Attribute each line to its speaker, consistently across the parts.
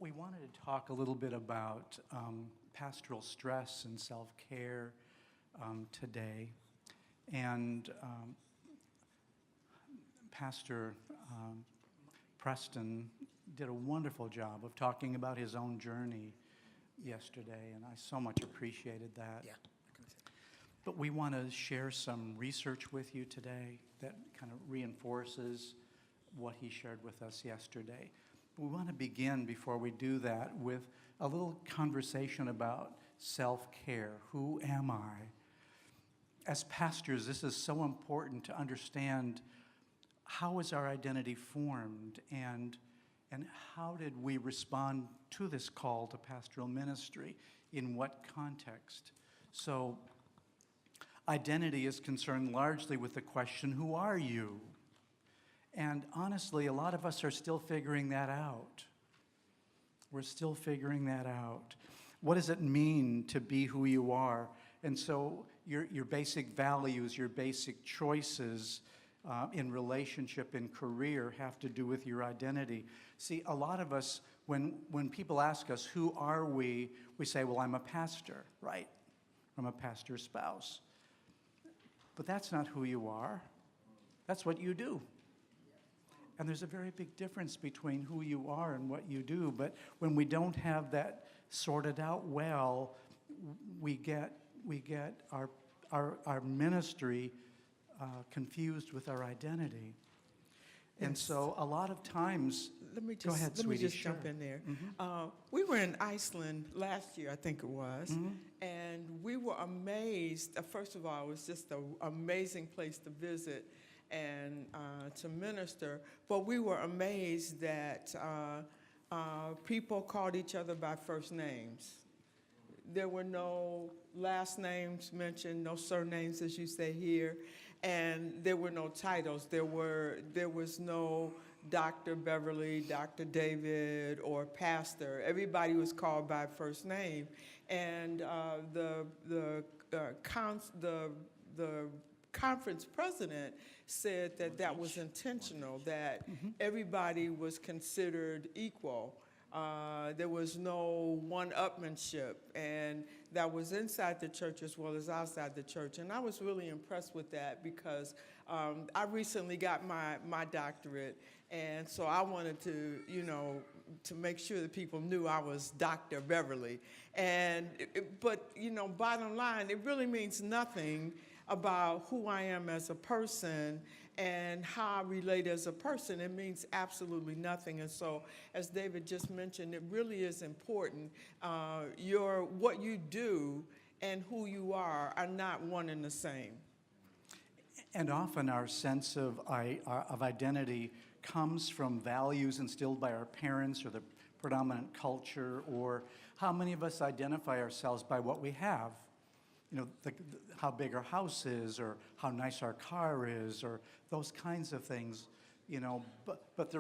Speaker 1: We wanted to talk a little bit about pastoral stress and self-care today. And Pastor Preston did a wonderful job of talking about his own journey yesterday, and I so much appreciated that.
Speaker 2: Yeah.
Speaker 1: But we want to share some research with you today that kind of reinforces what he shared with us yesterday. We want to begin, before we do that, with a little conversation about self-care. Who am I? As pastors, this is so important to understand how is our identity formed and how did we respond to this call to pastoral ministry, in what context. So identity is concerned largely with the question, who are you? And honestly, a lot of us are still figuring that out. We're still figuring that out. What does it mean to be who you are? And so your basic values, your basic choices in relationship and career have to do with your identity. See, a lot of us, when people ask us, who are we say, well, I'm a pastor, right? I'm a pastor's spouse. But that's not who you are. That's what you do. And there's a very big difference between who you are and what you do. But when we don't have that sorted out well, we get our ministry confused with our identity. And
Speaker 3: Yes.
Speaker 1: so a lot of times, go ahead,
Speaker 3: let me
Speaker 1: sweetie,
Speaker 3: just
Speaker 1: sure.
Speaker 3: jump in there.
Speaker 1: Mhm.
Speaker 3: We were in Iceland last year, I think it was,
Speaker 1: Mhm.
Speaker 3: and we were amazed. First of all, it was just an amazing place to visit and to minister. But we were amazed that people called each other by first names. There were no last names mentioned, no surnames, as you say here, and there were no titles. There was no Dr. Beverly, Dr. David, or Pastor. Everybody was called by first name, and the conference president said that was intentional, that everybody was considered equal. There was no one-upmanship, and that was inside the church as well as outside the church. And I was really impressed with that because I recently got my doctorate, and so I wanted to, to make sure that people knew I was Dr. Beverly. But bottom line, it really means nothing about who I am as a person and how I relate as a person. It means absolutely nothing. And so, as David just mentioned, it really is important. What you do and who you are not one and the same.
Speaker 1: And often our sense of identity comes from values instilled by our parents or the predominant culture, or how many of us identify ourselves by what we have. How big our house is, or how nice our car is, or those kinds of things, but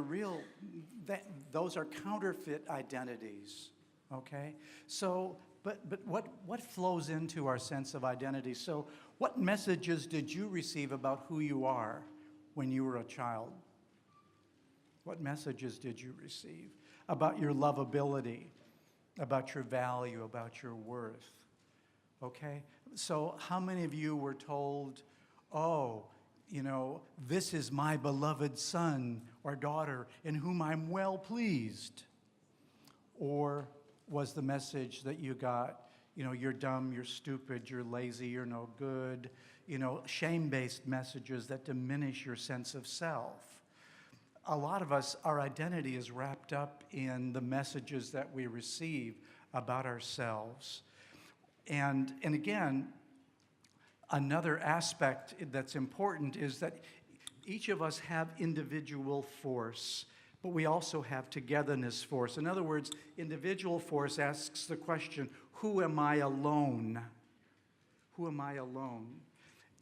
Speaker 1: those are counterfeit identities, okay? So, but what flows into our sense of identity? So what messages did you receive about who you are when you were a child? What messages did you receive about your lovability, about your value, about your worth? Okay, so how many of you were told, this is my beloved son or daughter in whom I'm well pleased? Or was the message that you got, you're dumb, you're stupid, you're lazy, you're no good, shame-based messages that diminish your sense of self? A lot of us, our identity is wrapped up in the messages that we receive about ourselves. And again, another aspect that's important is that each of us have individual force, but we also have togetherness force. In other words, individual force asks the question, who am I alone? Who am I alone?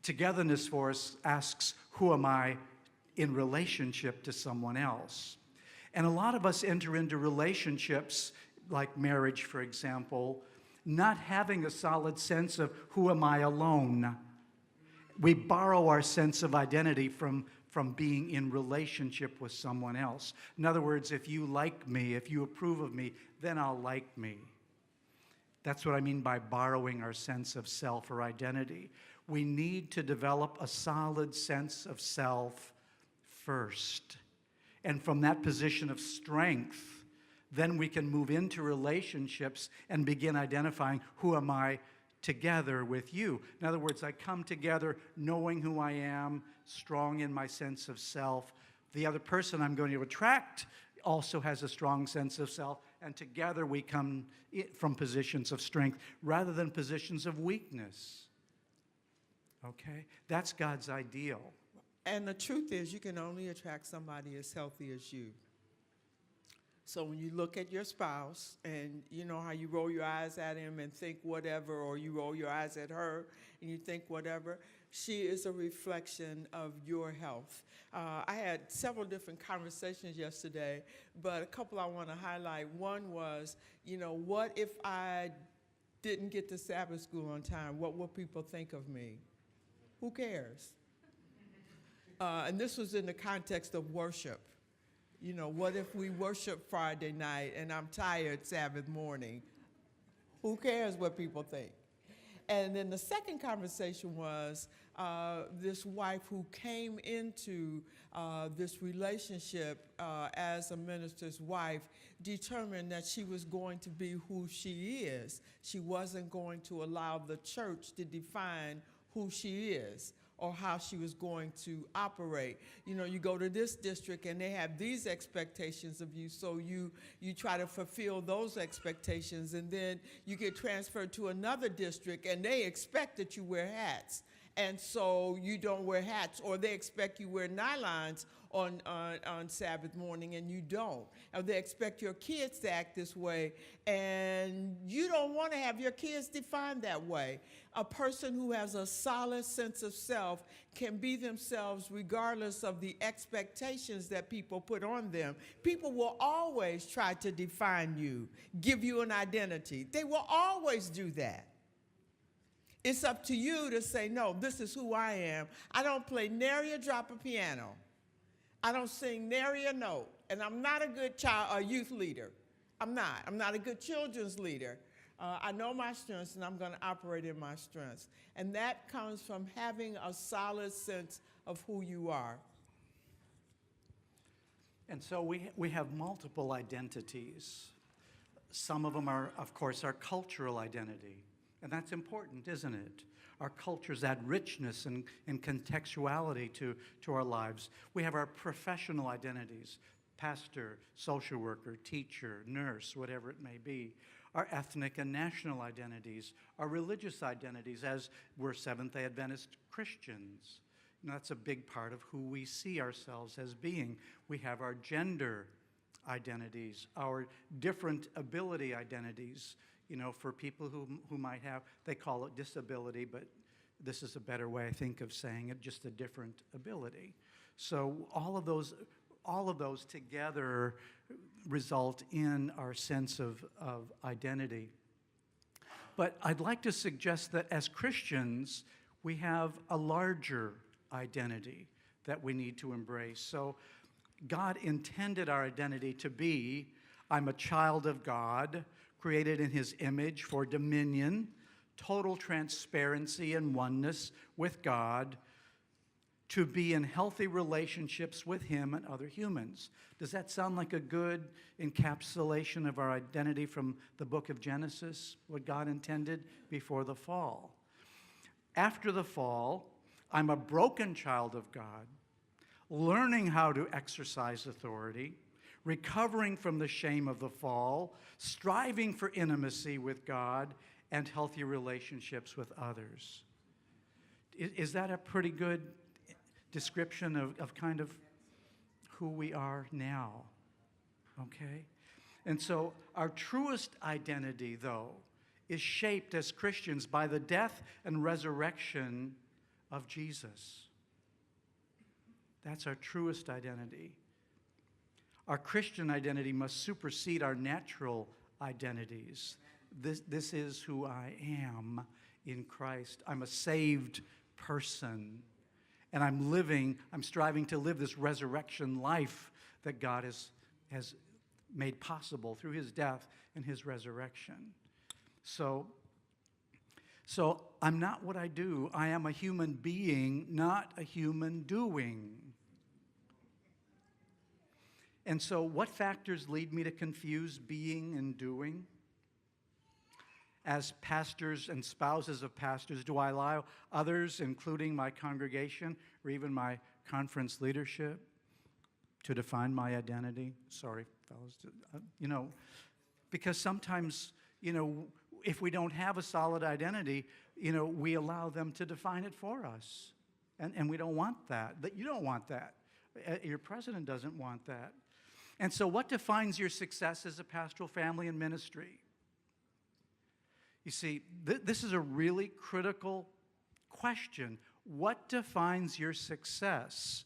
Speaker 1: Togetherness force asks, who am I in relationship to someone else? And a lot of us enter into relationships, like marriage, for example, not having a solid sense of who am I alone. We borrow our sense of identity from from being in relationship with someone else. In other words, if you like me, if you approve of me, then I'll like me. That's what I mean by borrowing our sense of self or identity. We need to develop a solid sense of self first. And from that position of strength, then we can move into relationships and begin identifying, who am I together with you? In other words, I come together knowing who I am, strong in my sense of self. The other person I'm going to attract also has a strong sense of self, and together we come from positions of strength rather than positions of weakness. Okay? That's God's ideal.
Speaker 3: And the truth is, you can only attract somebody as healthy as you. So when you look at your spouse, and you know how you roll your eyes at him and think whatever, or you roll your eyes at her and you think whatever, she is a reflection of your health. I had several different conversations yesterday, but a couple I want to highlight. One was, what if I didn't get to Sabbath school on time? What will people think of me? Who cares? And this was in the context of worship. What if we worship Friday night and I'm tired Sabbath morning? Who cares what people think? And then the second conversation was this wife who came into this relationship as a minister's wife, determined that she was going to be who she is. She wasn't going to allow the church to define who she is or how she was going to operate. You go to this district and they have these expectations of you, so you try to fulfill those expectations, and then you get transferred to another district and they expect that you wear hats. And so you don't wear hats, or they expect you wear nylons on Sabbath morning and you don't. Or they expect your kids to act this way, and you don't want to have your kids defined that way. A person who has a solid sense of self can be themselves regardless of the expectations that people put on them. People will always try to define you, give you an identity. They will always do that. It's up to you to say, no, this is who I am. I don't play nary a drop of piano. I don't sing nary a note. And I'm not a good youth leader. I'm not. I'm not a good children's leader. I know my strengths, and I'm going to operate in my strengths. And that comes from having a solid sense of who you are.
Speaker 1: And so we have multiple identities. Some of them are, of course, our cultural identity. And that's important, isn't it? Our cultures add richness and contextuality to our lives. We have our professional identities: pastor, social worker, teacher, nurse, whatever it may be. Our ethnic and national identities, our religious identities, as we're Seventh-day Adventist Christians. That's a big part of who we see ourselves as being. We have our gender identities, our different ability identities. For people who might have, they call it disability, but this is a better way, I think, of saying it, just a different ability. So all of those together result in our sense of identity. But I'd like to suggest that as Christians, we have a larger identity that we need to embrace. So God intended our identity to be, I'm a child of God, created in His image for dominion, total transparency and oneness with God, to be in healthy relationships with Him and other humans. Does that sound like a good encapsulation of our identity from the book of Genesis, what God intended before the fall? After the fall, I'm a broken child of God, learning how to exercise authority, recovering from the shame of the fall, striving for intimacy with God, and healthy relationships with others. Is that a pretty good description of kind of who we are now? Okay? And so our truest identity, though, is shaped as Christians by the death and resurrection of Jesus. That's our truest identity. Our Christian identity must supersede our natural identities. This is who I am in Christ. I'm a saved person. and I'm striving to live this resurrection life that God has made possible through his death and his resurrection. So I'm not what I do. I am a human being, not a human doing. And so what factors lead me to confuse being and doing? As pastors and spouses of pastors, do I allow others, including my congregation or even my conference leadership, to define my identity? Sorry, fellas. Because sometimes, if we don't have a solid identity, we allow them to define it for us. And we don't want that. You don't want that. Your president doesn't want that. And so what defines your success as a pastoral family and ministry? You see, this is a really critical question. What defines your success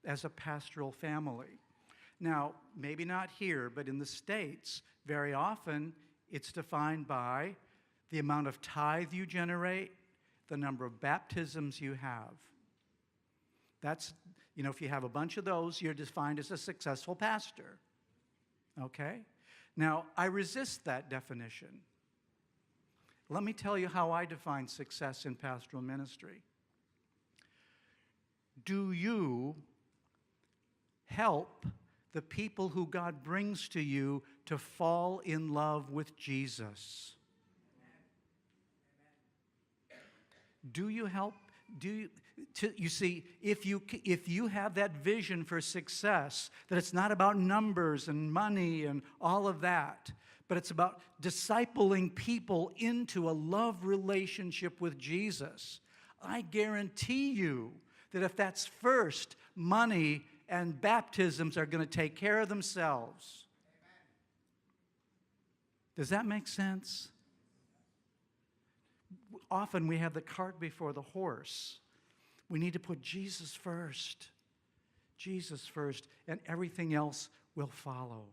Speaker 1: as a pastoral family? Now, maybe not here, but in the States, very often it's defined by the amount of tithe you generate, the number of baptisms you have. That's, if you have a bunch of those, you're defined as a successful pastor. Okay? Now, I resist that definition. Let me tell you how I define success in pastoral ministry. Do you help the people who God brings to you to fall in love with Jesus? Do you help? You see, if you have that vision for success, that it's not about numbers and money and all of that, but it's about discipling people into a love relationship with Jesus, I guarantee you that if that's first, money and baptisms are going to take care of themselves. Does that make sense? Often we have the cart before the horse. We need to put Jesus first, and everything else will follow.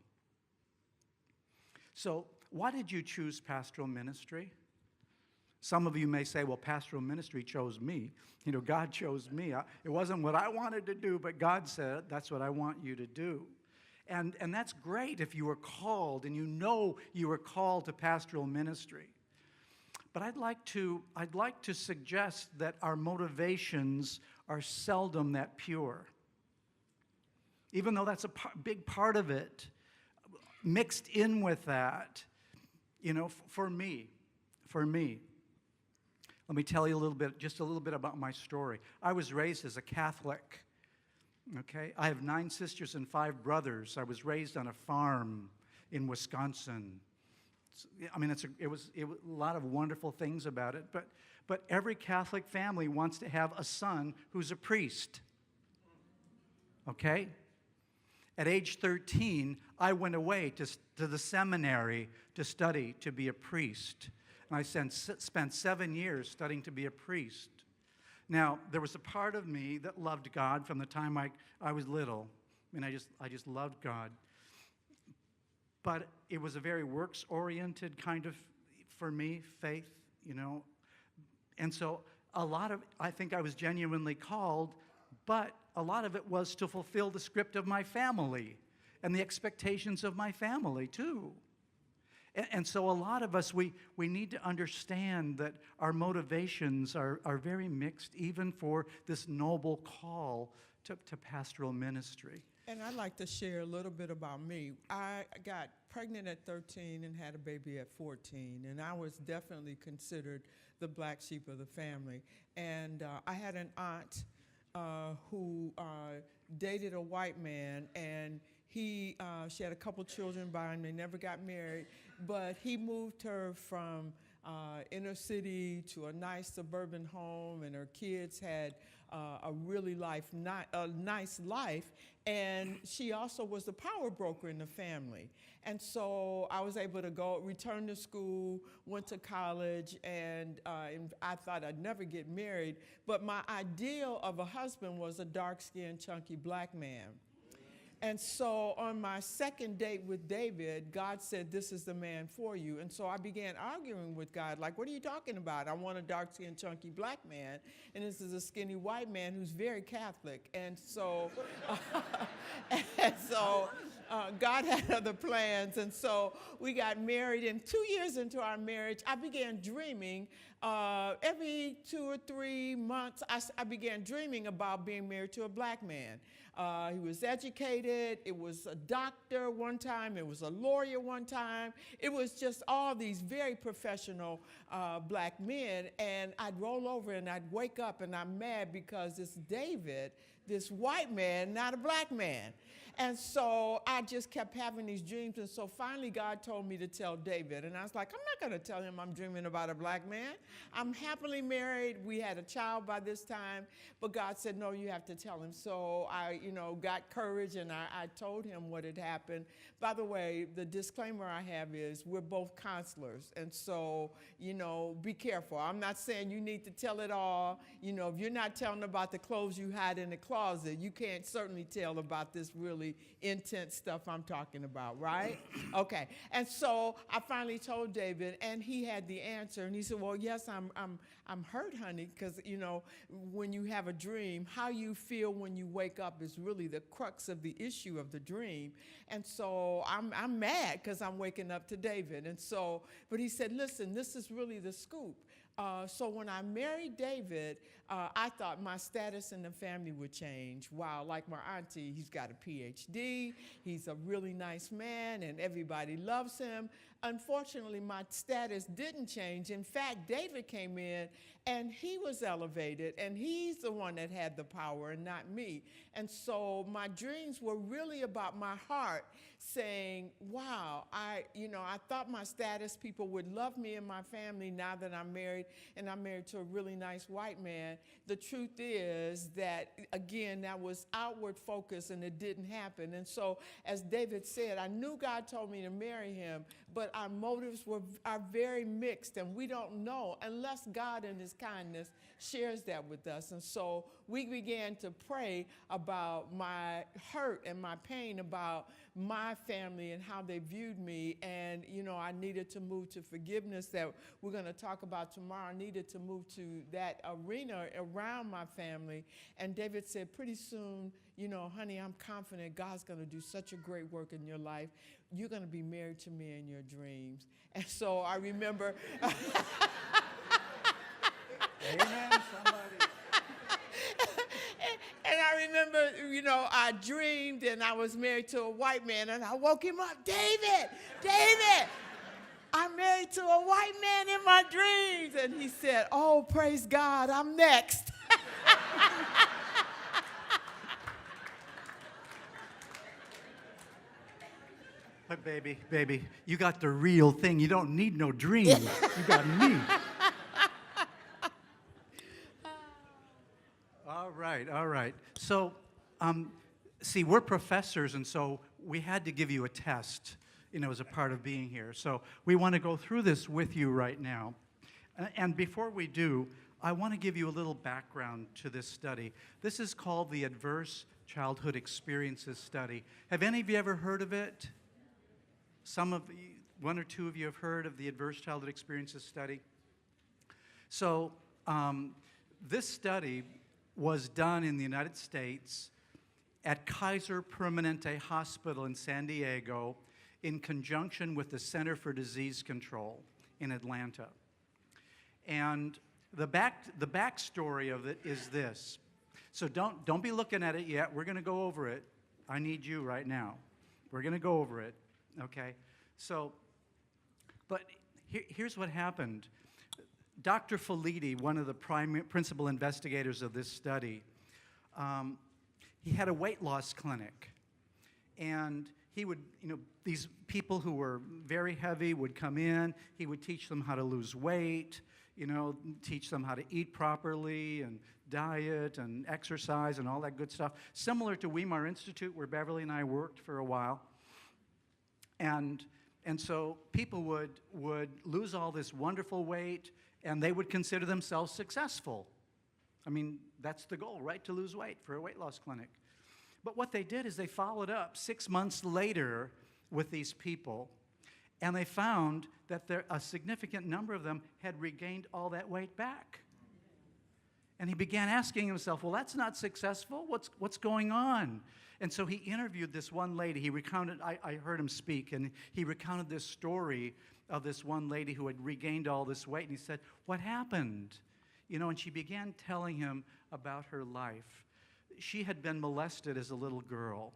Speaker 1: So, why did you choose pastoral ministry? Some of you may say, well, pastoral ministry chose me. God chose me. It wasn't what I wanted to do, but God said, that's what I want you to do. And that's great if you were called and you were called to pastoral ministry. But I'd like to suggest that our motivations are seldom that pure. Even though that's a big part of it, mixed in with that, for me, let me tell you just a little bit about my story. I was raised as a Catholic, okay? I have 9 sisters and 5 brothers. I was raised on a farm in Wisconsin. It was a lot of wonderful things about it, but every Catholic family wants to have a son who's a priest, okay? At age 13, I went away to the seminary to study to be a priest. And I spent 7 years studying to be a priest. Now, there was a part of me that loved God from the time I was little. I just loved God. But it was a very works-oriented kind of, for me, faith, And so I think I was genuinely called, but a lot of it was to fulfill the script of my family and the expectations of my family, too. And so a lot of us, we need to understand that our motivations are very mixed, even for this noble call to pastoral ministry.
Speaker 3: And I'd like to share a little bit about me. I got pregnant at 13 and had a baby at 14, and I was definitely considered the black sheep of the family. And I had an aunt who dated a white man, and she had a couple children by him. They never got married, but he moved her from inner city to a nice suburban home, and her kids had a really nice life, and she also was the power broker in the family. And so I was able to return to school, went to college, and I thought I'd never get married, but my ideal of a husband was a dark-skinned, chunky black man. And so on my second date with David, God said, this is the man for you. And so I began arguing with God, like, what are you talking about? I want a dark-skinned, chunky black man, and this is a skinny white man who's very Catholic. And so, God had other plans. And so we got married, and 2 years into our marriage, I began dreaming. Every 2 or 3 months, I began dreaming about being married to a black man. He was educated. It was a doctor one time. It was a lawyer one time. It was just all these very professional black men. And I'd roll over and I'd wake up and I'm mad because it's David, this white man, not a black man. And so I just kept having these dreams. And so finally God told me to tell David. And I was like, I'm not going to tell him I'm dreaming about a black man. I'm happily married. We had a child by this time. But God said, no, you have to tell him. So I, got courage and I told him what had happened. By the way, the disclaimer I have is we're both counselors. And so, be careful. I'm not saying you need to tell it all. If you're not telling about the clothes you hide in the closet, you can't certainly tell about this really intense stuff I'm talking about, right? Okay. And so I finally told David, and he had the answer. And he said, well, yes, I'm hurt, honey, because, when you have a dream, how you feel when you wake up is really the crux of the issue of the dream. And so I'm mad because I'm waking up to David. And so, but he said, listen, this is really the scoop. So when I married David, I thought my status in the family would change. Wow, like my auntie, he's got a PhD, he's a really nice man, and everybody loves him. Unfortunately, my status didn't change. In fact, David came in, and he was elevated, and he's the one that had the power and not me. And so my dreams were really about my heart saying, wow, I thought my status, people would love me and my family now that I'm married, and I'm married to a really nice white man. The truth is that, again, that was outward focus, and it didn't happen. And so, as David said, I knew God told me to marry him, but our motives are very mixed, and we don't know unless God in his kindness shares that with us. And so we began to pray about my hurt and my pain about my family and how they viewed me. And, I needed to move to forgiveness that we're going to talk about tomorrow. I needed to move to that arena around my family. And David said, pretty soon, honey, I'm confident God's going to do such a great work in your life. You're going to be married to me in your dreams. And so I remember.
Speaker 1: Amen, somebody.
Speaker 3: And I remember, I dreamed and I was married to a white man, and I woke him up. David, I'm married to a white man in my dreams. And he said, oh, praise God, I'm next.
Speaker 1: But baby, you got the real thing. You don't need no dreams. You got me. All right. So, see, we're professors, and so we had to give you a test, as a part of being here. So we want to go through this with you right now. And before we do, I want to give you a little background to this study. This is called the Adverse Childhood Experiences Study. Have any of you ever heard of it? One or two of you have heard of the Adverse Childhood Experiences Study. So this study was done in the United States at Kaiser Permanente Hospital in San Diego in conjunction with the Center for Disease Control in Atlanta. And the backstory of it is this. So don't be looking at it yet. We're going to go over it. I need you right now. We're going to go over it. Okay, so, but here's what happened. Dr. Filiti, one of the principal investigators of this study, he had a weight loss clinic. And he would, these people who were very heavy would come in. He would teach them how to lose weight, teach them how to eat properly and diet and exercise and all that good stuff. Similar to Weimar Institute, where Beverly and I worked for a while. And so people would lose all this wonderful weight, and they would consider themselves successful. I mean, that's the goal, right? To lose weight for a weight loss clinic. But what they did is they followed up 6 months later with these people, and they found that a significant number of them had regained all that weight back. And he began asking himself, well, that's not successful. What's going on? And so he interviewed this one lady. He recounted, I heard him speak, and he recounted this story of this one lady who had regained all this weight. And he said, what happened? You know, and she began telling him about her life. She had been molested as a little girl.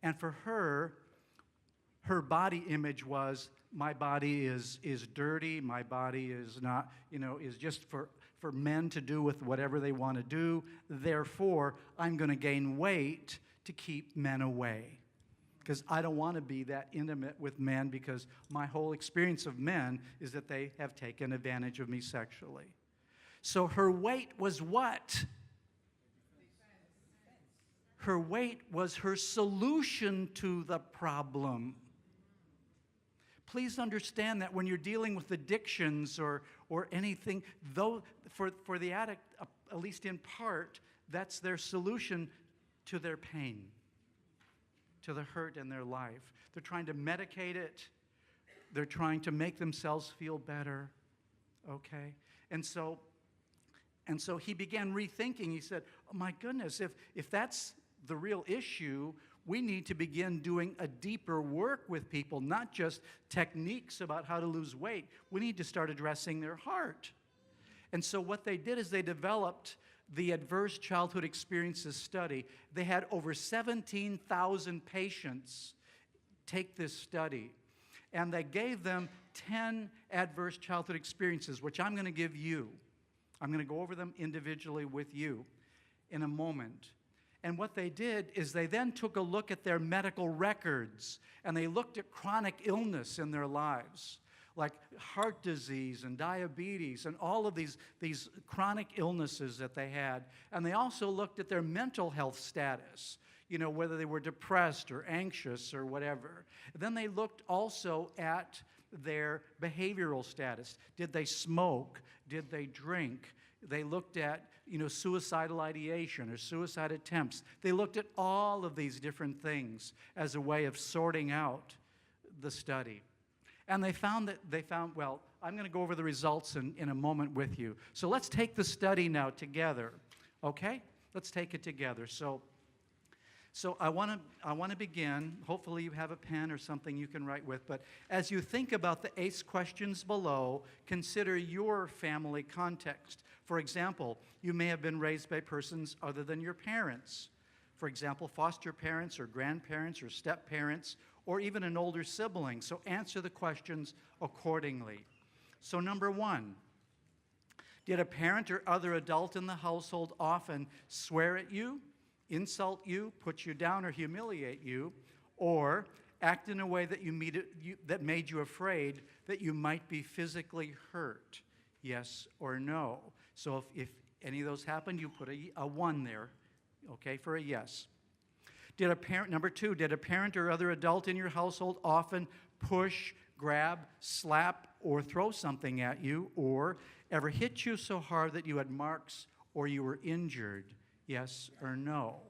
Speaker 1: And for her, her body image was, my body is dirty, my body is not, is just for men to do with whatever they want to do. Therefore, I'm going to gain weight to keep men away. Because I don't want to be that intimate with men, because my whole experience of men is that they have taken advantage of me sexually. So her weight was what? Her weight was her solution to the problem. Please understand that when you're dealing with addictions or anything, though for the addict, at least in part, that's their solution to their pain, to the hurt in their life. They're trying to medicate it. They're trying to make themselves feel better, okay? And so he began rethinking. He said, oh my goodness, if that's the real issue, we need to begin doing a deeper work with people, not just techniques about how to lose weight. We need to start addressing their heart. And so what they did is they developed the Adverse Childhood Experiences Study. They had over 17,000 patients take this study. And they gave them 10 adverse childhood experiences, which I'm going to give you. I'm going to go over them individually with you in a moment. And what they did is they then took a look at their medical records, and they looked at chronic illness in their lives, like heart disease and diabetes and all of these chronic illnesses that they had. And they also looked at their mental health status, whether they were depressed or anxious or whatever. Then they looked also at their behavioral status. Did they smoke? Did they drink? They looked at, suicidal ideation or suicide attempts. They looked at all of these different things as a way of sorting out the study. And they found, well, I'm going to go over the results in a moment with you. So let's take the study now together, okay? Let's take it together. So I want to begin. Hopefully you have a pen or something you can write with. But as you think about the ACE questions below, consider your family context. For example, you may have been raised by persons other than your parents. For example, foster parents or grandparents or step-parents or even an older sibling. So answer the questions accordingly. So number 1, did a parent or other adult in the household often swear at you, insult you, put you down, or humiliate you, or act in a way that made you afraid that you might be physically hurt? Yes or no? So if any of those happened, you put a 1 there, okay, for a yes. Number 2, did a parent or other adult in your household often push, grab, slap, or throw something at you, or ever hit you so hard that you had marks or you were injured? Yes or no?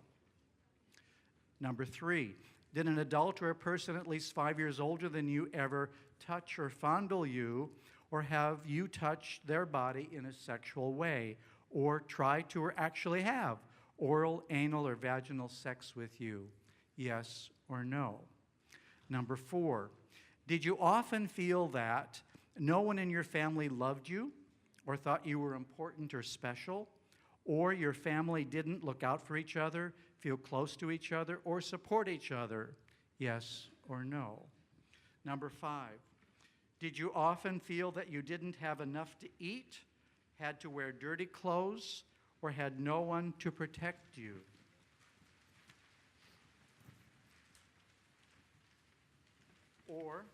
Speaker 1: Number 3, did an adult or a person at least 5 years older than you ever touch or fondle you, or have you touched their body in a sexual way, or try to or actually have oral, anal, or vaginal sex with you? Yes or no? Number 4, did you often feel that no one in your family loved you, or thought you were important or special, or your family didn't look out for each other, feel close to each other, or support each other? Yes or no? Number 5, did you often feel that you didn't have enough to eat, had to wear dirty clothes, or had no one to protect you? Or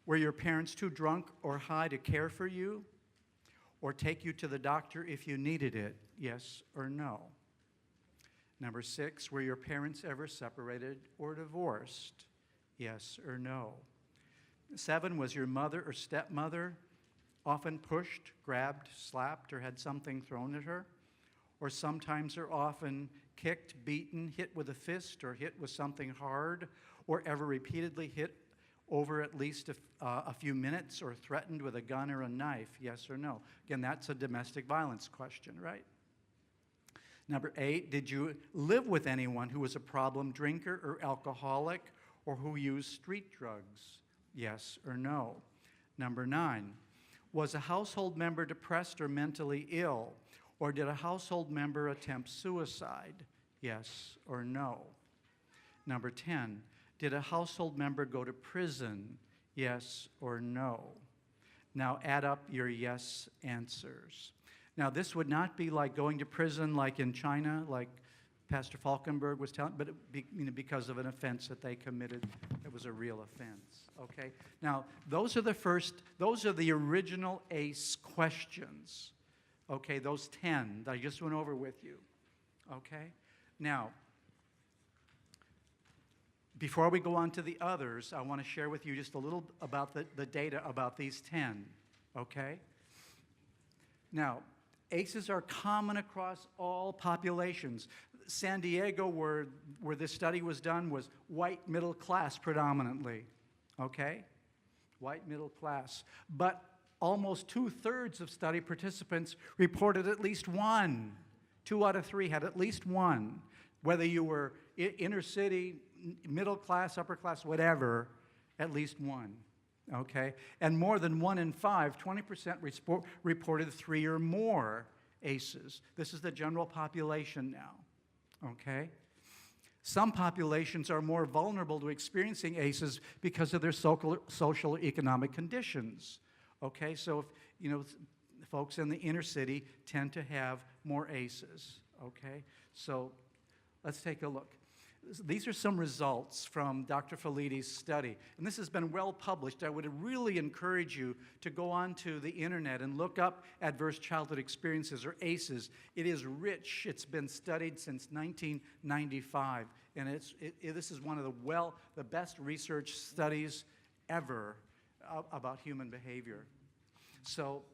Speaker 1: were your parents too drunk or high to care for you, or take you to the doctor if you needed it? Yes or no? Number 6, were your parents ever separated or divorced? Yes or no? 7, was your mother or stepmother often pushed, grabbed, slapped, or had something thrown at her? Or sometimes or often kicked, beaten, hit with a fist, or hit with something hard, or ever repeatedly hit over at least a few minutes, or threatened with a gun or a knife? Yes or no? Again, that's a domestic violence question, right? Number 8, did you live with anyone who was a problem drinker or alcoholic or who used street drugs? Yes or no? Number 9, was a household member depressed or mentally ill, or did a household member attempt suicide? Yes or no? Number 10, did a household member go to prison? Yes or no? Now add up your yes answers. Now, this would not be like going to prison like in China, like Pastor Falkenberg was telling, but because of an offense that they committed that was a real offense, okay? Now, those are the original ACE questions, okay? Those 10 that I just went over with you, okay? Now, before we go on to the others, I want to share with you just a little about the data about these 10, okay? Now, ACEs are common across all populations. San Diego, where this study was done, was white middle class predominantly, okay? White middle class. But almost 2/3 of study participants reported at least one. 2 out of 3 had at least one. Whether you were inner city, middle class, upper class, whatever, at least one. Okay? And more than 1 in 5, 20% reported 3 or more ACEs. This is the general population now. Okay? Some populations are more vulnerable to experiencing ACEs because of their social economic conditions. Okay? So, folks in the inner city tend to have more ACEs. Okay? So, let's take a look. These are some results from Dr. Felidi's study, and this has been well published. I would really encourage you to go onto the internet and look up adverse childhood experiences, or ACEs. It is rich. It's been studied since 1995, and this is one of the best research studies ever about human behavior. So,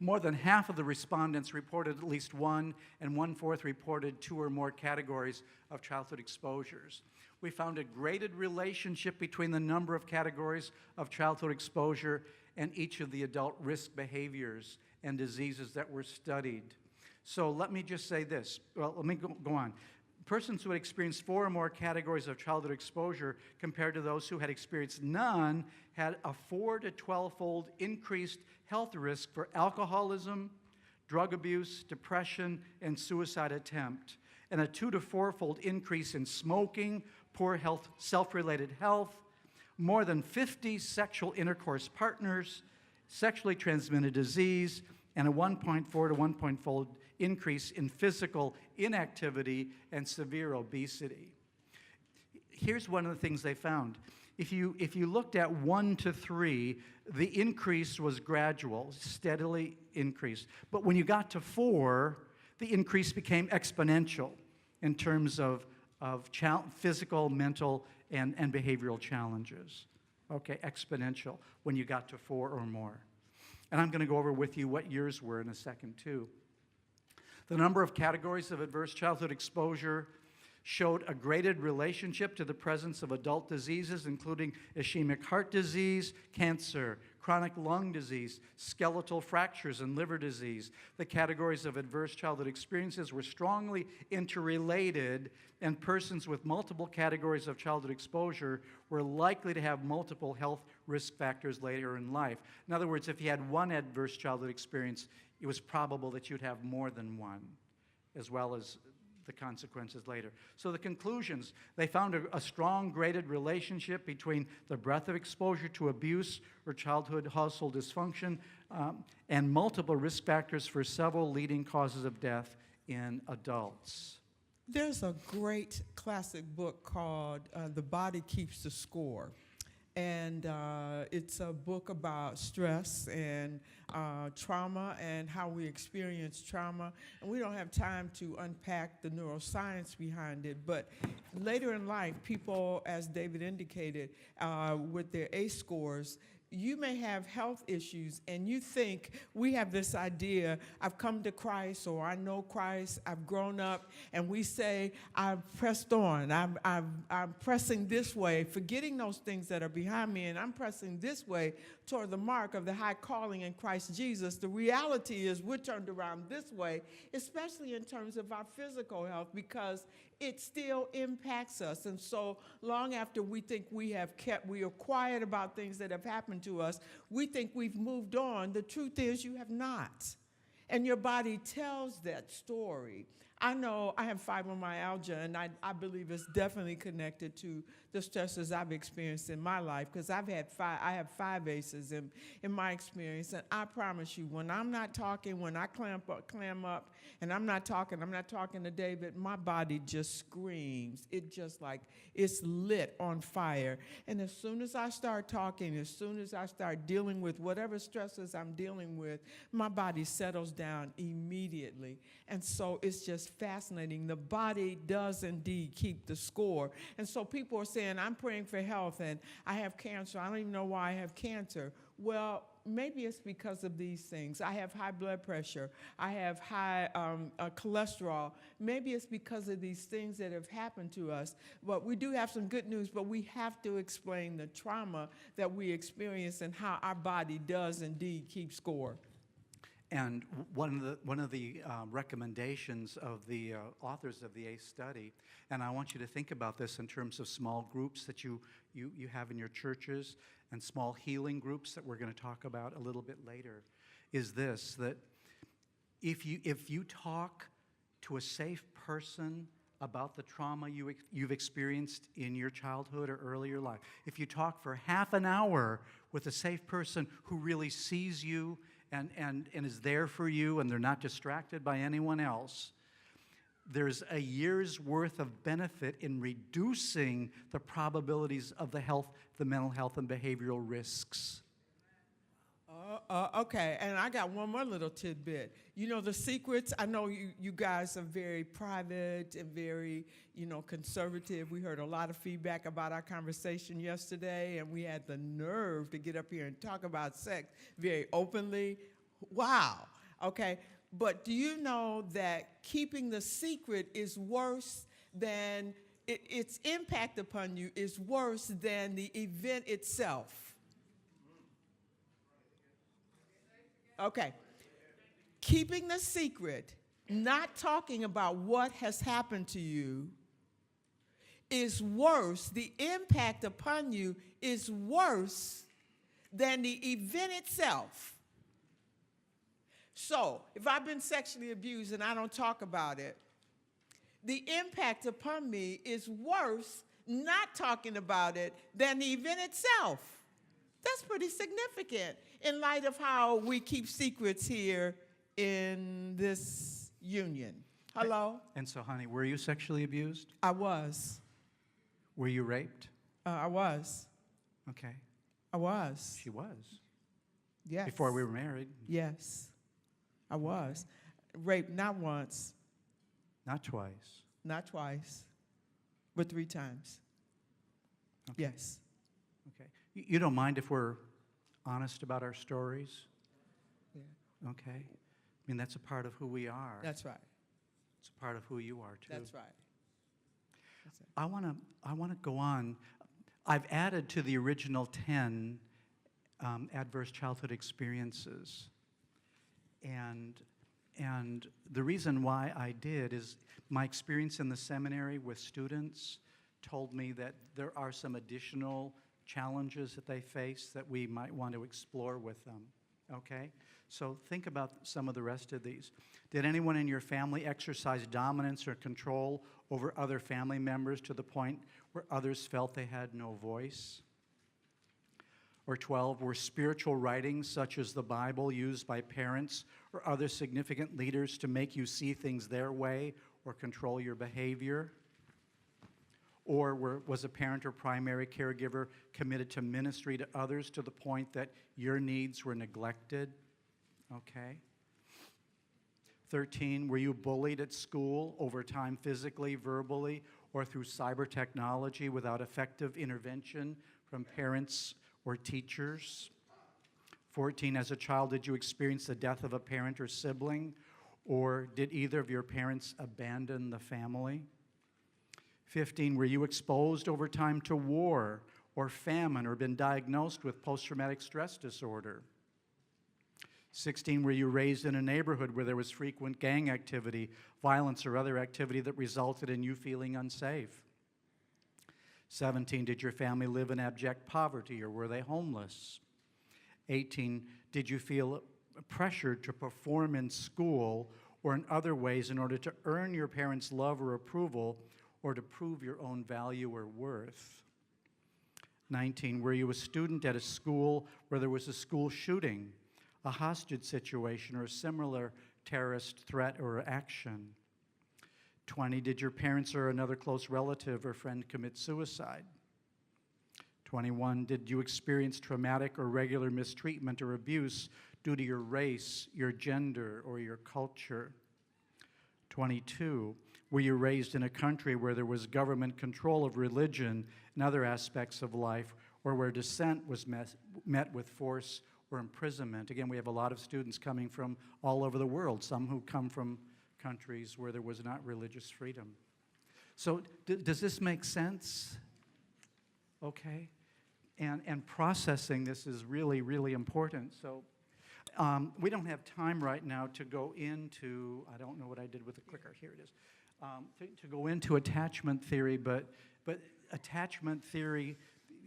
Speaker 1: more than half of the respondents reported at least one, and 1/4 reported 2 or more categories of childhood exposures. We found a graded relationship between the number of categories of childhood exposure and each of the adult risk behaviors and diseases that were studied. So let me just say this. Well, let me go on. Persons who had experienced 4 or more categories of childhood exposure compared to those who had experienced none had a 4 to 12-fold increased health risk for alcoholism, drug abuse, depression, and suicide attempt, and a 2 to 4-fold increase in smoking, poor health, self-related health, more than 50 sexual intercourse partners, sexually transmitted disease, and a 1.4 to 1-point-fold increase in physical inactivity and severe obesity. Here's one of the things they found. If you looked at 1 to 3, the increase was gradual, steadily increased. But when you got to 4, the increase became exponential in terms of physical, mental, and behavioral challenges. Okay, exponential when you got to 4 or more. And I'm going to go over with you what yours were in a second, too. The number of categories of adverse childhood exposure showed a graded relationship to the presence of adult diseases, including ischemic heart disease, cancer, chronic lung disease, skeletal fractures, and liver disease. The categories of adverse childhood experiences were strongly interrelated, and persons with multiple categories of childhood exposure were likely to have multiple health risk factors later in life. In other words, if you had one adverse childhood experience, it was probable that you'd have more than one, as well as the consequences later. So the conclusions, they found a strong graded relationship between the breadth of exposure to abuse or childhood household dysfunction and multiple risk factors for several leading causes of death in adults.
Speaker 3: There's a great classic book called The Body Keeps the Score. And it's a book about stress and trauma and how we experience trauma. And we don't have time to unpack the neuroscience behind it. But later in life, people, as David indicated, with their ACE scores, you may have health issues and you think we have this idea, I've come to Christ or I know Christ, I've grown up, and we say, I've pressed on, I'm pressing this way, forgetting those things that are behind me, and I'm pressing this way toward the mark of the high calling in Christ Jesus. The reality is we're turned around this way, especially in terms of our physical health, because it still impacts us. And so long after we think we are quiet about things that have happened to us, we think we've moved on. The truth is you have not. And your body tells that story. I know I have fibromyalgia, and I believe it's definitely connected to the stresses I've experienced in my life, because I have 5 ACEs in my experience, and I promise you, when I'm not talking, when I clam up, and I'm not talking to David, my body just screams. It just like it's lit on fire. And as soon as I start talking, as soon as I start dealing with whatever stresses I'm dealing with, my body settles down immediately. And so it's just fascinating. The body does indeed keep the score. And so people are saying, I'm praying for health and I have cancer. I don't even know why I have cancer. Well, maybe it's because of these things. I have high blood pressure. I have high cholesterol. Maybe it's because of these things that have happened to us. But we do have some good news, but we have to explain the trauma that we experience and how our body does indeed keep score.
Speaker 1: And one of the recommendations of the authors of the ACE study, and I want you to think about this in terms of small groups that you have in your churches and small healing groups that we're going to talk about a little bit later, is this, that if you talk to a safe person about the trauma you've experienced in your childhood or earlier life, if you talk for half an hour with a safe person who really sees you and is there for you, and they're not distracted by anyone else, there's a year's worth of benefit in reducing the probabilities of the mental health and behavioral risks.
Speaker 3: Okay, and I got one more little tidbit. You know, the secrets, I know you guys are very private and very, conservative. We heard a lot of feedback about our conversation yesterday, and we had the nerve to get up here and talk about sex very openly. Wow, okay. But do you know that keeping the secret is worse than, its impact upon you is worse than the event itself? Okay. Keeping the secret, not talking about what has happened to you, is worse. The impact upon you is worse than the event itself. So, if I've been sexually abused and I don't talk about it, the impact upon me is worse not talking about it than the event itself. That's pretty significant in light of how we keep secrets here in this union. Hello?
Speaker 1: And so, honey, were you sexually abused?
Speaker 3: I was.
Speaker 1: Were you raped?
Speaker 3: I was.
Speaker 1: Okay.
Speaker 3: I was.
Speaker 1: She was.
Speaker 3: Yes.
Speaker 1: Before we were married?
Speaker 3: Yes, I was. Raped not once.
Speaker 1: Not twice.
Speaker 3: Not twice, but 3 times.
Speaker 1: Okay.
Speaker 3: Yes.
Speaker 1: Okay. You don't mind if we're honest about our stories?
Speaker 3: Yeah.
Speaker 1: Okay. I mean, that's a part of who we are.
Speaker 3: That's right.
Speaker 1: It's a part of who you are, too.
Speaker 3: That's right. That's it.
Speaker 1: I want to go on. I've added to the original 10 adverse childhood experiences. And the reason why I did is my experience in the seminary with students told me that there are some additional challenges that they face that we might want to explore with them, okay? So think about some of the rest of these. Did anyone in your family exercise dominance or control over other family members to the point where others felt they had no voice? Or 12, were spiritual writings such as the Bible used by parents or other significant leaders to make you see things their way or control your behavior? Or was a parent or primary caregiver committed to ministry to others to the point that your needs were neglected? Okay. 13, were you bullied at school over time physically, verbally, or through cyber technology without effective intervention from parents or teachers? 14, as a child, did you experience the death of a parent or sibling? Or did either of your parents abandon the family? 15, were you exposed over time to war or famine or been diagnosed with post-traumatic stress disorder? 16, were you raised in a neighborhood where there was frequent gang activity, violence, or other activity that resulted in you feeling unsafe? 17, did your family live in abject poverty or were they homeless? 18, did you feel pressured to perform in school or in other ways in order to earn your parents' love or approval or to prove your own value or worth? 19, were you a student at a school where there was a school shooting, a hostage situation, or a similar terrorist threat or action? 20, did your parents or another close relative or friend commit suicide? 21, did you experience traumatic or regular mistreatment or abuse due to your race, your gender, or your culture? 22, were you raised in a country where there was government control of religion and other aspects of life, or where dissent was met with force or imprisonment? Again, we have a lot of students coming from all over the world, some who come from countries where there was not religious freedom. So does this make sense? Okay. And processing this is really, really important. So we don't have time right now to go into, I don't know what I did with the clicker, here it is, to go into attachment theory, but attachment theory,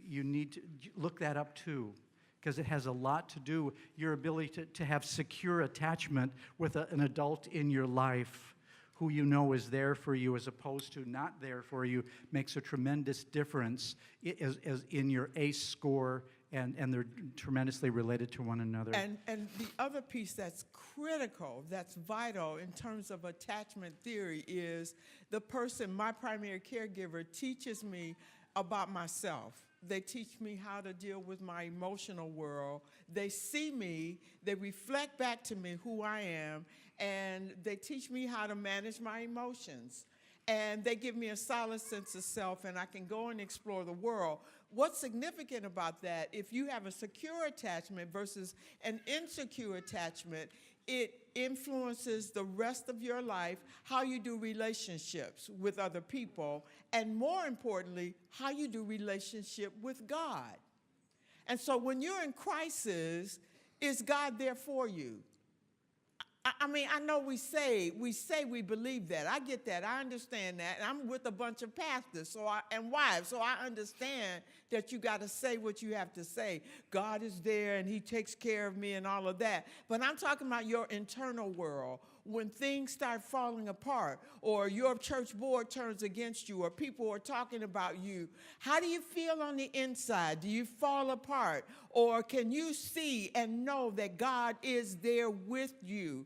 Speaker 1: you need to look that up too, because it has a lot to do with your ability to have secure attachment with an adult in your life who you know is there for you as opposed to not there for you makes a tremendous difference as in your ACE score, and they're tremendously related to one another.
Speaker 3: And the other piece that's critical, that's vital in terms of attachment theory is the person, my primary caregiver, teaches me about myself. They teach me how to deal with my emotional world. They see me, they reflect back to me who I am, and they teach me how to manage my emotions. And they give me a solid sense of self, and I can go and explore the world. What's significant about that, if you have a secure attachment versus an insecure attachment, it influences the rest of your life, how you do relationships with other people, and more importantly, how you do relationship with God. And so when you're in crisis, is God there for you? I mean, I know we say we believe that. I get that. I understand that. And I'm with a bunch of pastors and wives, so I understand that you got to say what you have to say. God is there, and he takes care of me and all of that. But I'm talking about your internal world. When things start falling apart, or your church board turns against you, or people are talking about you, how do you feel on the inside? Do you fall apart? Or can you see and know that God is there with you?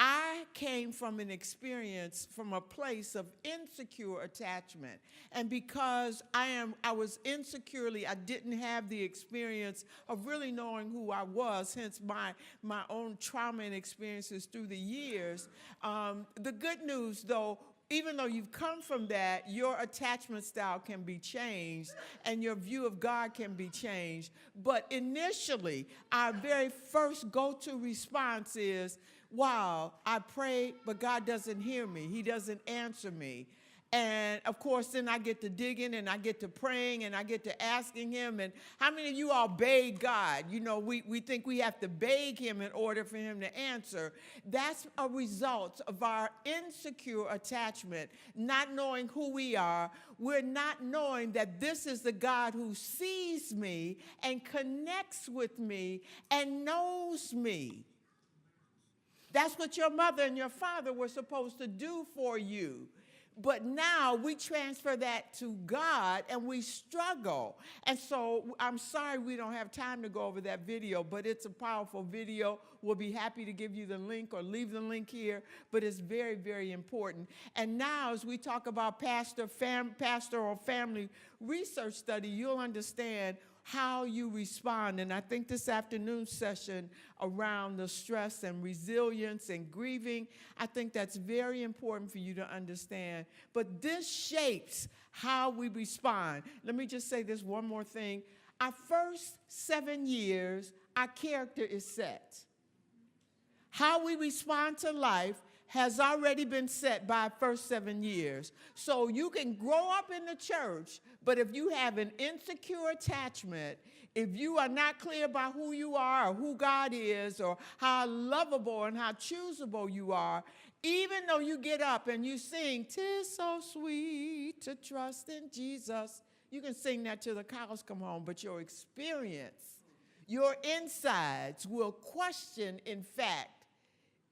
Speaker 3: I came from an experience from a place of insecure attachment. And because I was insecurely, I didn't have the experience of really knowing who I was, hence my own trauma and experiences through the years. The good news, though, even though you've come from that, your attachment style can be changed and your view of God can be changed. But initially, our very first go-to response is, wow, I pray, but God doesn't hear me. He doesn't answer me. And of course, then I get to digging and I get to praying and I get to asking him. And how many of you all beg God? You know, we think we have to beg him in order for him to answer. That's a result of our insecure attachment, not knowing who we are. We're not knowing that this is the God who sees me and connects with me and knows me. That's what your mother and your father were supposed to do for you. But now we transfer that to God and we struggle. And so I'm sorry we don't have time to go over that video, but it's a powerful video. We'll be happy to give you the link or leave the link here, but it's very, very important. And now as we talk about pastoral family research study, you'll understand how you respond. And I think this afternoon's session around the stress and resilience and grieving, I think that's very important for you to understand. But this shapes how we respond. Let me just say this one more thing. our first 7 years, our character is set. How we respond to life has already been set by our first 7 years. So you can grow up in the church, but if you have an insecure attachment, if you are not clear about who you are or who God is or how lovable and how choosable you are, even though you get up and you sing, "'Tis so sweet to trust in Jesus," you can sing that till the cows come home, but your experience, your insides will question, in fact,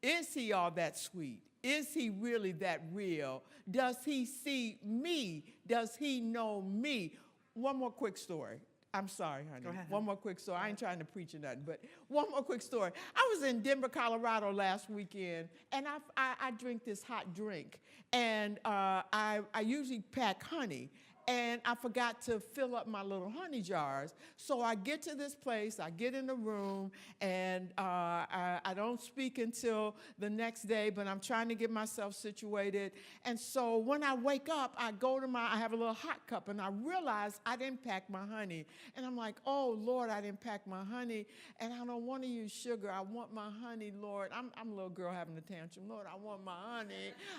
Speaker 3: is he all that sweet? Is he really that real? Does he see me? Does he know me? One more quick story. I'm sorry, honey.
Speaker 1: Go ahead.
Speaker 3: One more quick story. I ain't trying to preach or nothing, but one more quick story. I was in Denver, Colorado last weekend, and I drink this hot drink, and I usually pack honey. And I forgot to fill up my little honey jars. So I get to this place, I get in the room, and I don't speak until the next day, but I'm trying to get myself situated. And so when I wake up, I have a little hot cup, and I realize I didn't pack my honey. And I'm like, oh, Lord, I didn't pack my honey, and I don't want to use sugar. I want my honey, Lord. I'm a little girl having a tantrum. Lord, I want my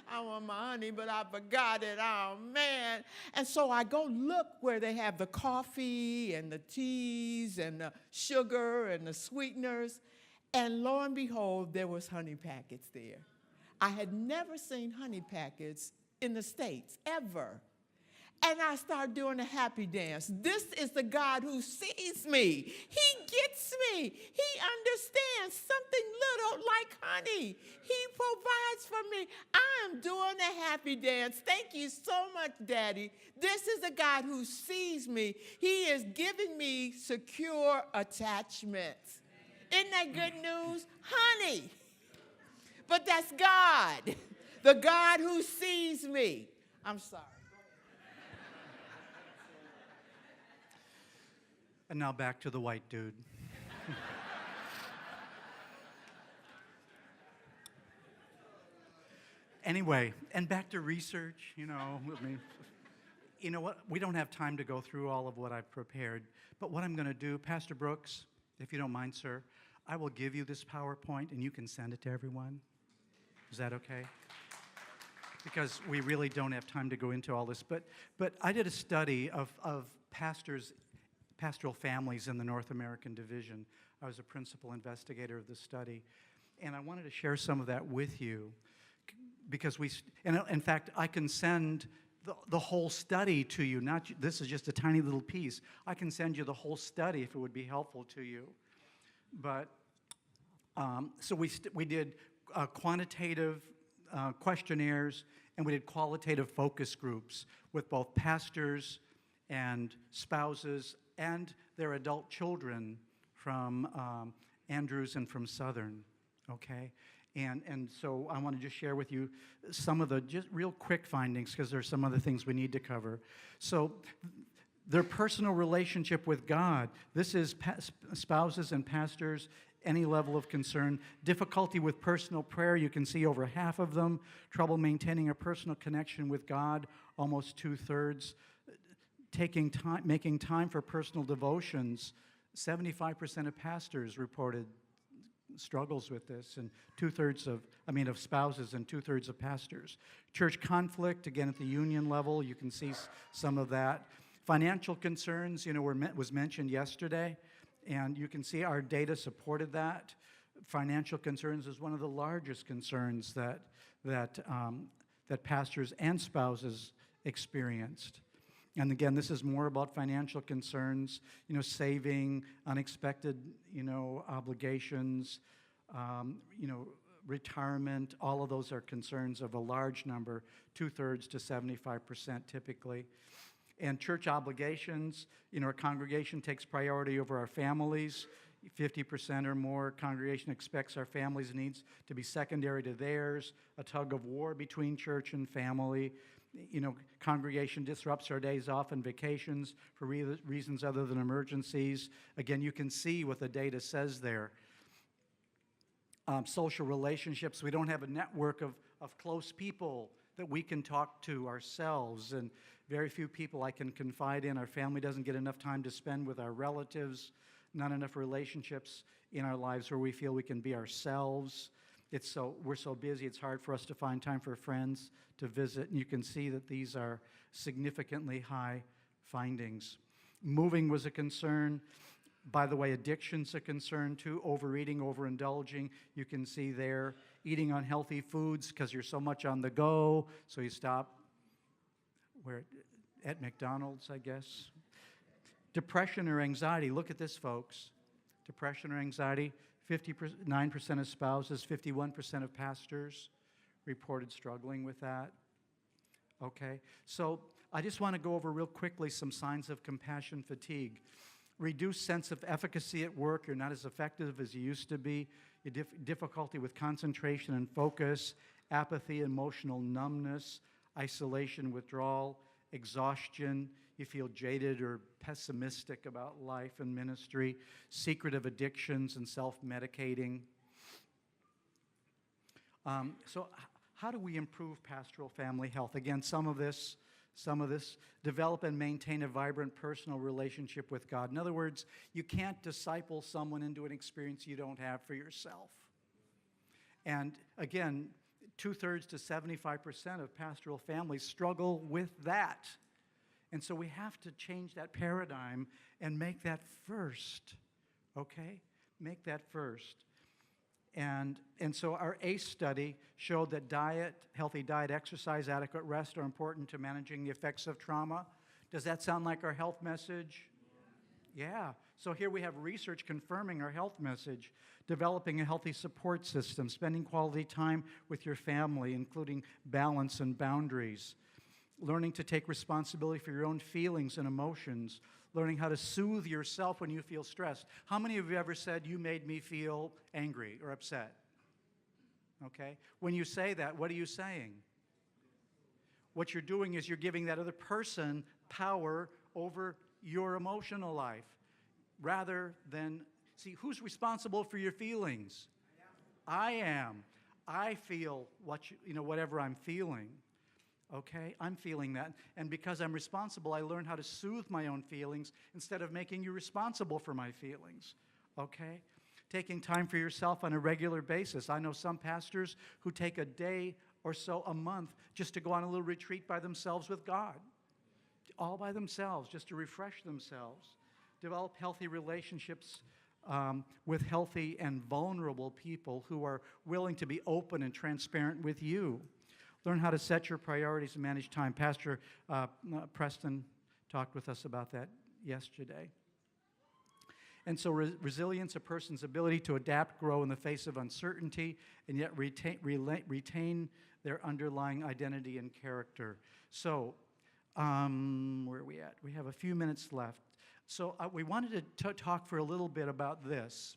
Speaker 3: honey, but I forgot it. Oh, man. And so I go look where they have the coffee and the teas and the sugar and the sweeteners, and lo and behold, there was honey packets there. I had never seen honey packets in the States, ever. And I started doing a happy dance. This is the God who sees me. He gets me. He understands something little like honey. He provides for me. I am doing a happy dance. Thank you so much, Daddy. This is a God who sees me. He is giving me secure attachments. Isn't that good news? Honey. But that's God, the God who sees me. I'm sorry.
Speaker 1: And now back to the white dude. Anyway, and back to research, I mean, you know what? We don't have time to go through all of what I've prepared, but what I'm going to do, Pastor Brooks, if you don't mind, sir, I will give you this PowerPoint and you can send it to everyone. Is that okay? Because we really don't have time to go into all this, but I did a study of pastoral families in the North American Division. I was a principal investigator of this study, and I wanted to share some of that with you because in fact, I can send the whole study to you. This is just a tiny little piece. I can send you the whole study if it would be helpful to you. But so we did quantitative questionnaires, and we did qualitative focus groups with both pastors and spouses and their adult children from Andrews and from Southern, okay? And so I want to just share with you some of the just real quick findings because there's some other things we need to cover. So their personal relationship with God, this is spouses and pastors, any level of concern. Difficulty with personal prayer, you can see over half of them. Trouble maintaining a personal connection with God, almost 2/3. Making time for personal devotions, 75% of pastors reported struggles with this, and 2/3 of spouses and 2/3 of pastors. Church conflict, again at the union level, you can see some of that. Financial concerns, was mentioned yesterday, and you can see our data supported that. Financial concerns is one of the largest concerns that pastors and spouses experienced. And again, this is more about financial concerns, saving, unexpected, obligations, retirement. All of those are concerns of a large number, 2/3 to 75% typically. And church obligations, our congregation takes priority over our families. 50% or more congregation expects our families' needs to be secondary to theirs. A tug of war between church and family. Congregation disrupts our days off and vacations for reasons other than emergencies. Again, you can see what the data says there. Social relationships, we don't have a network of close people that we can talk to ourselves, and very few people I can confide in. Our family doesn't get enough time to spend with our relatives, not enough relationships in our lives where we feel we can be ourselves. We're so busy, it's hard for us to find time for friends to visit, and you can see that these are significantly high findings. Moving was a concern. By the way, addiction's a concern too. Overeating, overindulging. You can see there. Eating unhealthy foods because you're so much on the go, so you stop at McDonald's, I guess. Depression or anxiety. Look at this, folks. Depression or anxiety. 59% of spouses, 51% of pastors reported struggling with that. Okay, so I just want to go over real quickly some signs of compassion fatigue. Reduced sense of efficacy at work. You're not as effective as you used to be. Difficulty with concentration and focus. Apathy, emotional numbness, isolation, withdrawal, exhaustion. You feel jaded or pessimistic about life and ministry. Secretive addictions and self-medicating. So how do we improve pastoral family health? Again, some of this, develop and maintain a vibrant personal relationship with God. In other words, you can't disciple someone into an experience you don't have for yourself. And again, 2/3 to 75% of pastoral families struggle with that. And so we have to change that paradigm and make that first, okay? Make that first. And so our ACE study showed that healthy diet, exercise, adequate rest are important to managing the effects of trauma. Does that sound like our health message? Yeah. So here we have research confirming our health message. Developing a healthy support system, spending quality time with your family, including balance and boundaries. Learning to take responsibility for your own feelings and emotions. Learning how to soothe yourself when you feel stressed. How many of you ever said, "You made me feel angry or upset"? Okay? When you say that, what are you saying? What you're doing is you're giving that other person power over your emotional life. Rather than, see, who's responsible for your feelings? I am. I feel whatever I'm feeling. Okay, I'm feeling that. And because I'm responsible, I learn how to soothe my own feelings instead of making you responsible for my feelings. Okay? Taking time for yourself on a regular basis. I know some pastors who take a day or so a month just to go on a little retreat by themselves with God. All by themselves, just to refresh themselves. Develop healthy relationships with healthy and vulnerable people who are willing to be open and transparent with you. Learn how to set your priorities and manage time. Pastor Preston talked with us about that yesterday. And so resilience, a person's ability to adapt, grow in the face of uncertainty, and yet retain their underlying identity and character. So where are we at? We have a few minutes left. So we wanted to talk for a little bit about this.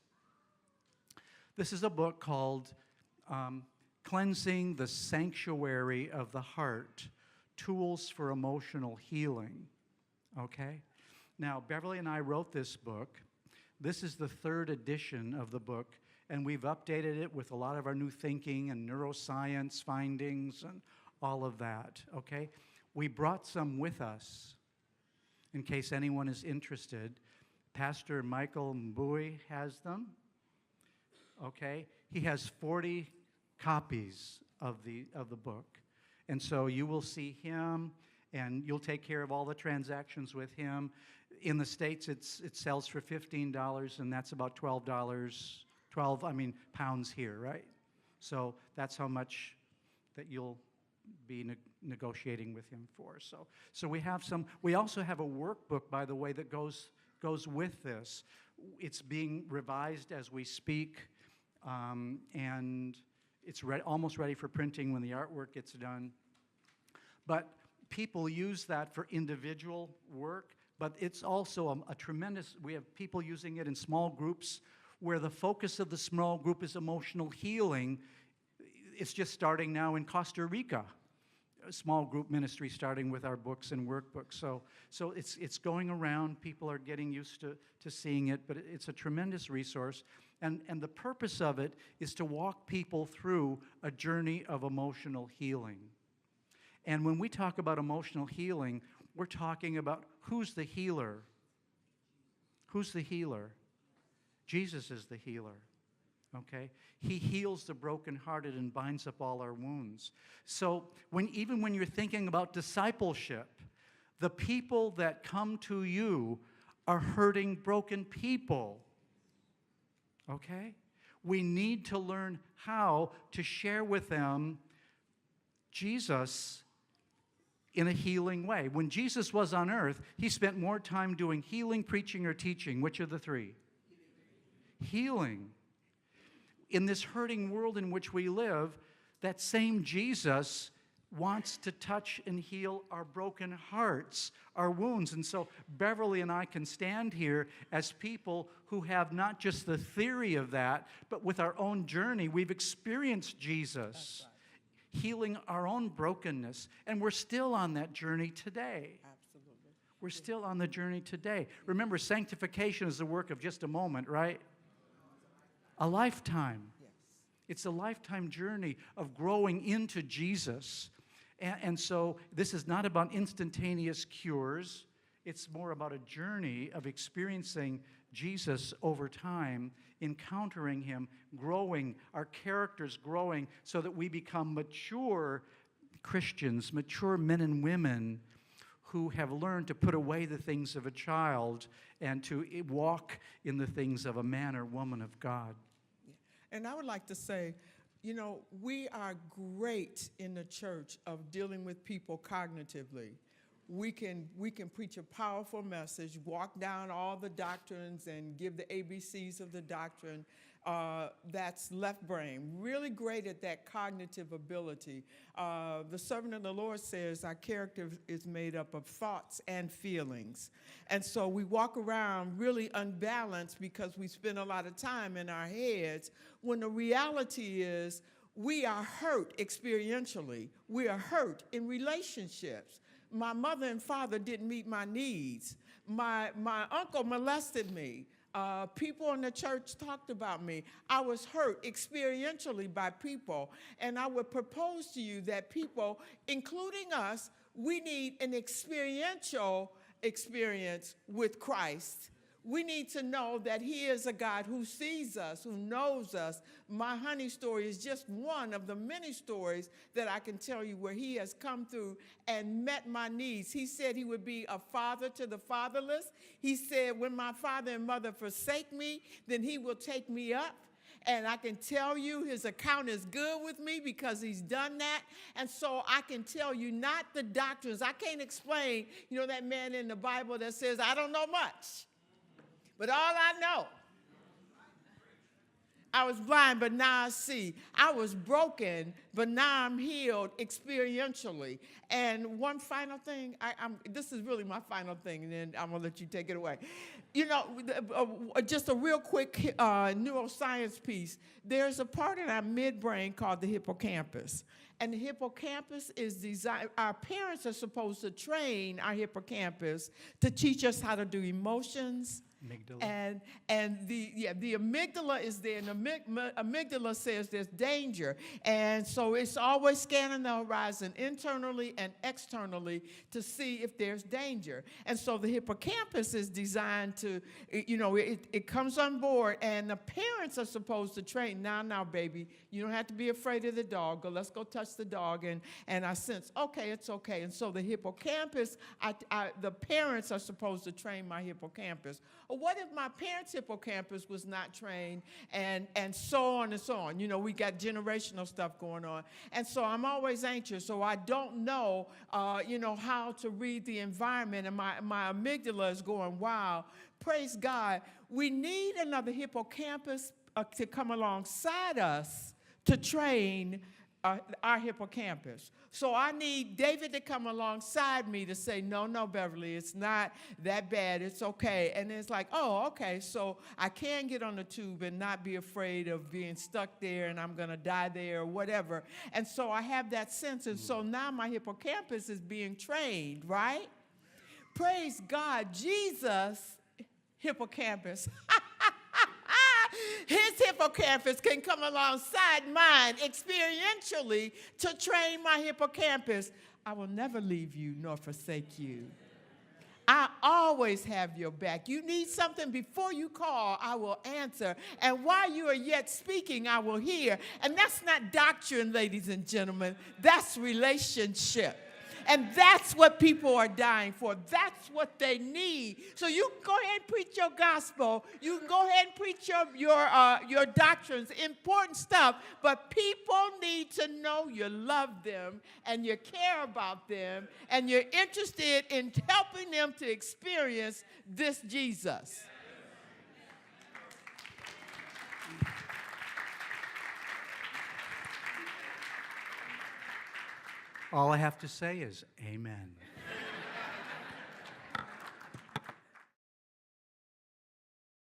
Speaker 1: This is a book called Cleansing the Sanctuary of the Heart, Tools for Emotional Healing. Okay? Now, Beverly and I wrote this book. This is the 3rd edition of the book, and we've updated it with a lot of our new thinking and neuroscience findings and all of that. Okay? We brought some with us in case anyone is interested. Pastor Michael Mbui has them. Okay? He has 40 copies of the book. And so you will see him, and you'll take care of all the transactions with him. In the States, it sells for $15, and that's about pounds here, right? So that's how much that you'll be negotiating with him for. So we have some. We also have a workbook, by the way, that goes with this. It's being revised as we speak, and it's almost ready for printing when the artwork gets done. But people use that for individual work, but it's also a tremendous, we have people using it in small groups where the focus of the small group is emotional healing. It's just starting now in Costa Rica, a small group ministry starting with our books and workbooks. So it's going around. People are getting used to seeing it, but it's a tremendous resource. And the purpose of it is to walk people through a journey of emotional healing. And when we talk about emotional healing, we're talking about who's the healer? Who's the healer? Jesus is the healer. Okay? He heals the brokenhearted and binds up all our wounds. So even when you're thinking about discipleship, the people that come to you are hurting, broken people. Okay? We need to learn how to share with them Jesus in a healing way. When Jesus was on earth, he spent more time doing healing, preaching, or teaching. Which of the three? Healing. In this hurting world in which we live, that same Jesus wants to touch and heal our broken hearts, our wounds. And so Beverly and I can stand here as people who have not just the theory of that, but with our own journey, we've experienced Jesus healing our own brokenness. And we're still on that journey today.
Speaker 3: Absolutely.
Speaker 1: We're still on the journey today. Remember, sanctification is the work of just a moment, right? A lifetime.
Speaker 3: Yes.
Speaker 1: It's a lifetime journey of growing into Jesus. And so this is not about instantaneous cures. It's more about a journey of experiencing Jesus over time, encountering him, growing, our characters growing, so that we become mature Christians, mature men and women who have learned to put away the things of a child and to walk in the things of a man or woman of God.
Speaker 3: And I would like to say, you know, we are great in the church of dealing with people cognitively. We can preach a powerful message, walk down all the doctrines and give the ABCs of the doctrine. That's left brain. Really great at that cognitive ability. The servant of the Lord says our character is made up of thoughts and feelings. And so we walk around really unbalanced because we spend a lot of time in our heads, when the reality is we are hurt experientially. We are hurt in relationships. My mother and father didn't meet my needs. My uncle molested me. People in the church talked about me. I was hurt experientially by people. And I would propose to you that people, including us, we need an experiential experience with Christ. We need to know that he is a God who sees us, who knows us. My honey story is just one of the many stories that I can tell you where he has come through and met my needs. He said he would be a father to the fatherless. He said, when my father and mother forsake me, then he will take me up. And I can tell you his account is good with me because he's done that. And so I can tell you not the doctrines. I can't explain, you know, that man in the Bible that says, I don't know much. But all I know, I was blind, but now I see. I was broken, but now I'm healed experientially. And one final thing, this is really my final thing, and then I'm going to let you take it away. You know, just a real quick neuroscience piece. There's a part in our midbrain called the hippocampus. And the hippocampus is designed, our parents are supposed to train our hippocampus to teach us how to do emotions. Amygdala. And the amygdala is there, and the amygdala says there's danger. And so it's always scanning the horizon internally and externally to see if there's danger. And so the hippocampus is designed to, you know, it comes on board, and the parents are supposed to train. Now, baby, you don't have to be afraid of the dog. Let's go touch the dog. And I sense, okay, it's okay. And so the hippocampus, the parents are supposed to train my hippocampus. What if my parents' hippocampus was not trained, and so on and so on? You know, we got generational stuff going on. And so I'm always anxious, so I don't know, you know, how to read the environment, and my amygdala is going wild. Praise God. We need another hippocampus to come alongside us to train our hippocampus. So I need David to come alongside me to say, no, Beverly, it's not that bad. It's okay. And it's like, oh, okay, so I can get on the tube and not be afraid of being stuck there and I'm going to die there or whatever. And so I have that sense. And so now my hippocampus is being trained, right? Praise God. Jesus' hippocampus His hippocampus can come alongside mine experientially to train my hippocampus. I will never leave you nor forsake you. I always have your back. You need something before you call, I will answer. And while you are yet speaking, I will hear. And that's not doctrine, ladies and gentlemen. That's relationship. And that's what people are dying for. That's what they need. So you can go ahead and preach your gospel. You can go ahead and preach your doctrines, important stuff. But people need to know you love them and you care about them and you're interested in helping them to experience this Jesus.
Speaker 1: All I have to say is amen.